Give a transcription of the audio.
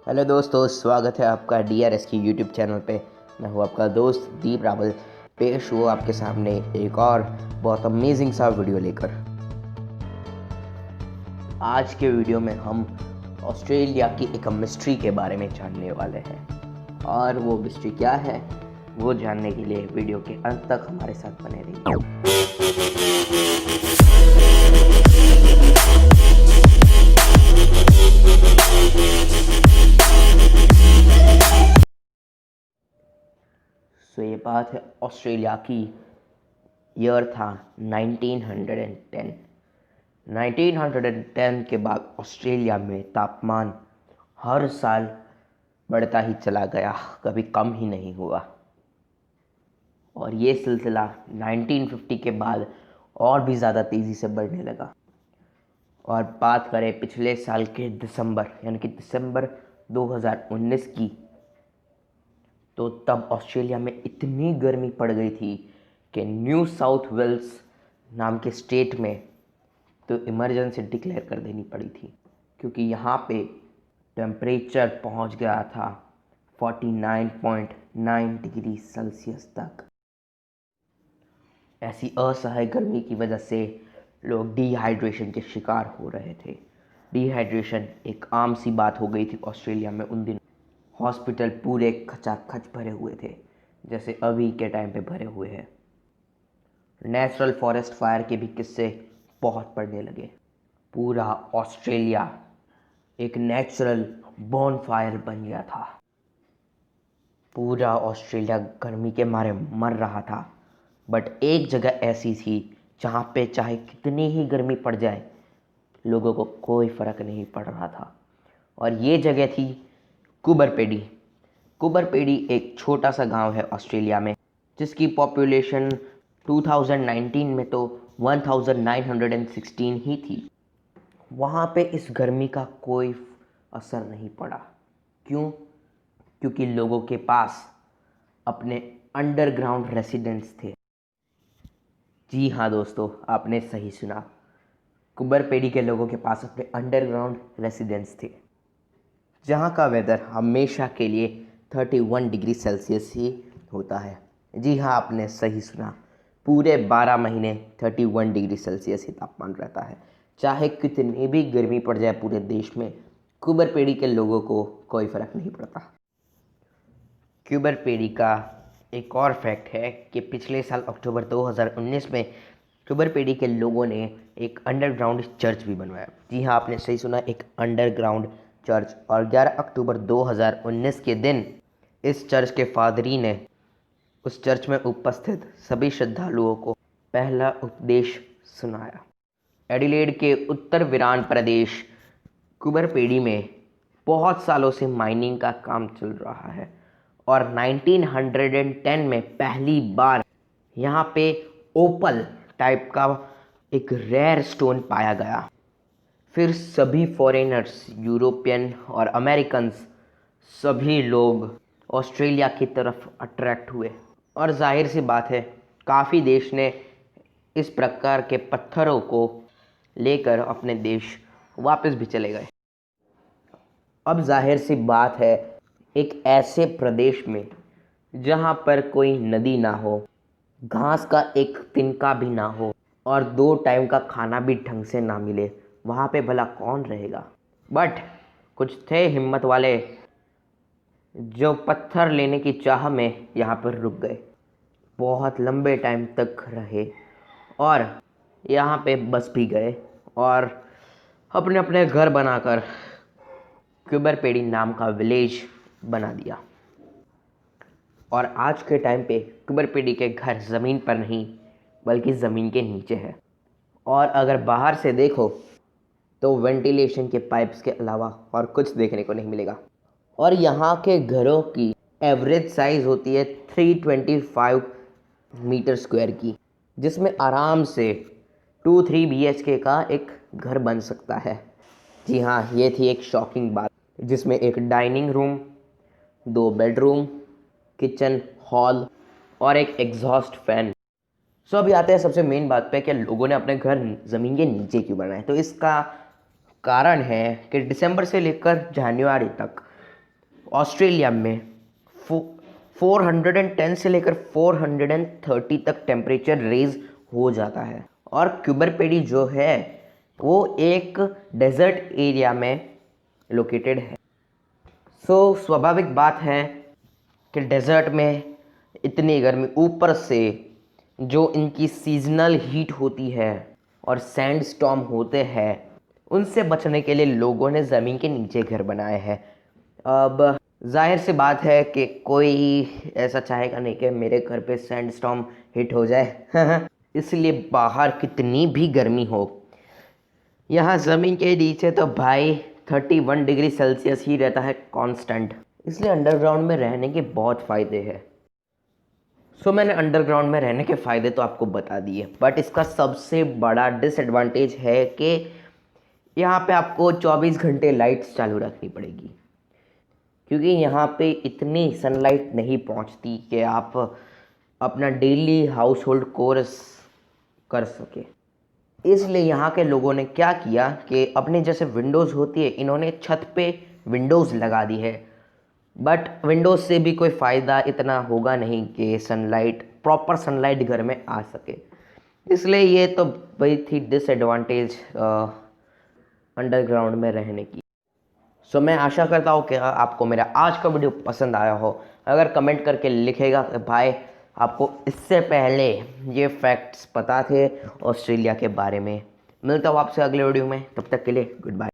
Hello दोस्तों, स्वागत है आपका DRS की यूट्यूब चैनल पे। मैं हूँ आपका दोस्त दीप रावल, पेश हुआ आपके सामने एक और बहुत अमेजिंग सा वीडियो लेकर। आज के वीडियो में हम ऑस्ट्रेलिया की एक मिस्ट्री के बारे में जानने वाले हैं, और वो मिस्ट्री क्या है वो जानने के लिए वीडियो के अंत तक हमारे साथ बने रहिए। तो ये बात है ऑस्ट्रेलिया की। ईयर था 1910। 1910 के बाद ऑस्ट्रेलिया में तापमान हर साल बढ़ता ही चला गया, कभी कम ही नहीं हुआ। और ये सिलसिला 1950 के बाद और भी ज़्यादा तेज़ी से बढ़ने लगा। और बात करें पिछले साल के दिसंबर यानी कि दिसंबर 2019 की, तो तब ऑस्ट्रेलिया में इतनी गर्मी पड़ गई थी कि न्यू साउथ वेल्स नाम के स्टेट में तो इमरजेंसी डिक्लेयर कर देनी पड़ी थी, क्योंकि यहाँ पे टेम्परेचर पहुँच गया था 49.9 डिग्री सेल्सियस तक। ऐसी असह्य गर्मी की वजह से लोग डिहाइड्रेशन के शिकार हो रहे थे। डिहाइड्रेशन एक आम सी बात हो गई थी ऑस्ट्रेलिया में उन दिनों। हॉस्पिटल पूरे खचाखच भरे हुए थे, जैसे अभी के टाइम पे भरे हुए हैं। नेचुरल फॉरेस्ट फायर के भी किस्से बहुत पड़ने लगे। पूरा ऑस्ट्रेलिया एक नेचुरल बॉनफायर बन गया था। पूरा ऑस्ट्रेलिया गर्मी के मारे मर रहा था, बट एक जगह ऐसी थी जहाँ पे चाहे कितनी ही गर्मी पड़ जाए लोगों को कोई फ़र्क नहीं पड़ रहा था। और ये जगह थी कूबरपेडी। कूबरपेडी एक छोटा सा गांव है ऑस्ट्रेलिया में, जिसकी पॉपुलेशन 2019 में तो 1916 ही थी। वहाँ पे इस गर्मी का कोई असर नहीं पड़ा। क्यों? क्योंकि लोगों के पास अपने अंडरग्राउंड रेसिडेंस थे। जी हाँ दोस्तों, आपने सही सुना। कूबरपेडी के लोगों के पास अपने अंडरग्राउंड रेसिडेंस थे, जहाँ का वेदर हमेशा के लिए 31 डिग्री सेल्सियस ही होता है। जी हाँ, आपने सही सुना। पूरे 12 महीने 31 डिग्री सेल्सियस ही तापमान रहता है। चाहे कितनी भी गर्मी पड़ जाए पूरे देश में, कूबरपेडी के लोगों को कोई फ़र्क नहीं पड़ता। कूबरपेडी का एक और फैक्ट है कि पिछले साल अक्टूबर 2019 में कूबरपेडी के लोगों ने एक अंडरग्राउंड चर्च भी बनवाया। जी हाँ, आपने सही सुना, एक अंडरग्राउंड चर्च। और 11 अक्टूबर 2019 के दिन इस चर्च के फादरी ने उस चर्च में उपस्थित सभी श्रद्धालुओं को पहला उपदेश सुनाया। एडिलेड के उत्तर विरान प्रदेश कूबरपेडी में बहुत सालों से माइनिंग का काम चल रहा है, और 1910 में पहली बार यहाँ पे ओपल टाइप का एक रेयर स्टोन पाया गया। फिर सभी फॉरेनर्स, यूरोपियन और अमेरिकन्स, सभी लोग ऑस्ट्रेलिया की तरफ अट्रैक्ट हुए। और जाहिर सी बात है, काफ़ी देश ने इस प्रकार के पत्थरों को लेकर अपने देश वापस भी चले गए। अब जाहिर सी बात है, एक ऐसे प्रदेश में जहाँ पर कोई नदी ना हो, घास का एक तिनका भी ना हो, और 2 टाइम का खाना भी ढंग से ना मिले, वहाँ पे भला कौन रहेगा। बट कुछ थे हिम्मत वाले जो पत्थर लेने की चाह में यहाँ पर रुक गए, बहुत लंबे टाइम तक रहे और यहाँ पे बस भी गए और अपने अपने घर बनाकर कूबरपेडी नाम का विलेज बना दिया। और आज के टाइम पे कूबरपेडी के घर ज़मीन पर नहीं बल्कि ज़मीन के नीचे है। और अगर बाहर से देखो तो वेंटिलेशन के पाइप्स के अलावा और कुछ देखने को नहीं मिलेगा। और यहाँ के घरों की एवरेज साइज़ होती है 325 मीटर स्क्वायर की, जिसमें आराम से 2-3 BHK का एक घर बन सकता है। जी हाँ, ये थी एक शॉकिंग बात, जिसमें एक dining room, 2 bedroom, kitchen, hall और एक एग्जॉस्ट फैन। सो अभी आते हैं सबसे मेन बात पे कि लोगों ने अपने घर ज़मीन के नीचे क्यों बनाए। तो इसका कारण है कि दिसंबर से लेकर जनवरी तक ऑस्ट्रेलिया में 410 से लेकर 430 तक टेम्परेचर रेज हो जाता है। और क्यूबर पेडी जो है वो एक डेजर्ट एरिया में लोकेटेड है। सो स्वाभाविक बात है कि डेजर्ट में इतनी गर्मी, ऊपर से जो इनकी सीजनल हीट होती है और सैंड स्टॉर्म होते हैं, उनसे बचने के लिए लोगों ने ज़मीन के नीचे घर बनाए हैं। अब जाहिर सी बात है कि कोई ऐसा चाहेगा नहीं कि मेरे घर पे सैंड स्टॉर्म हिट हो जाए इसलिए बाहर कितनी भी गर्मी हो, यहाँ ज़मीन के नीचे तो भाई 31 डिग्री सेल्सियस ही रहता है कांस्टेंट। इसलिए अंडरग्राउंड में रहने के बहुत फ़ायदे हैं। सो मैंने अंडरग्राउंड में रहने के फ़ायदे तो आपको बता दिए, बट इसका सबसे बड़ा डिसएडवांटेज है कि यहाँ पे आपको 24 घंटे लाइट्स चालू रखनी पड़ेगी, क्योंकि यहाँ पे इतनी सनलाइट नहीं पहुँचती कि आप अपना डेली हाउस होल्ड कोर्स कर सके। इसलिए यहाँ के लोगों ने क्या किया कि अपने जैसे विंडोज़ होती है, इन्होंने छत पे विंडोज़ लगा दी है। बट विंडोज़ से भी कोई फ़ायदा इतना होगा नहीं कि सनलाइट, प्रॉपर सनलाइट घर में आ सके। इसलिए ये तो वही थी डिसएडवांटेज अंडरग्राउंड में रहने की। सो मैं आशा करता हूँ कि आपको मेरा आज का वीडियो पसंद आया हो। अगर कमेंट करके लिखेगा कि भाई आपको इससे पहले ये फैक्ट्स पता थे ऑस्ट्रेलिया के बारे में। मिलता हूँ आपसे अगले वीडियो में, तब तक के लिए गुड बाय।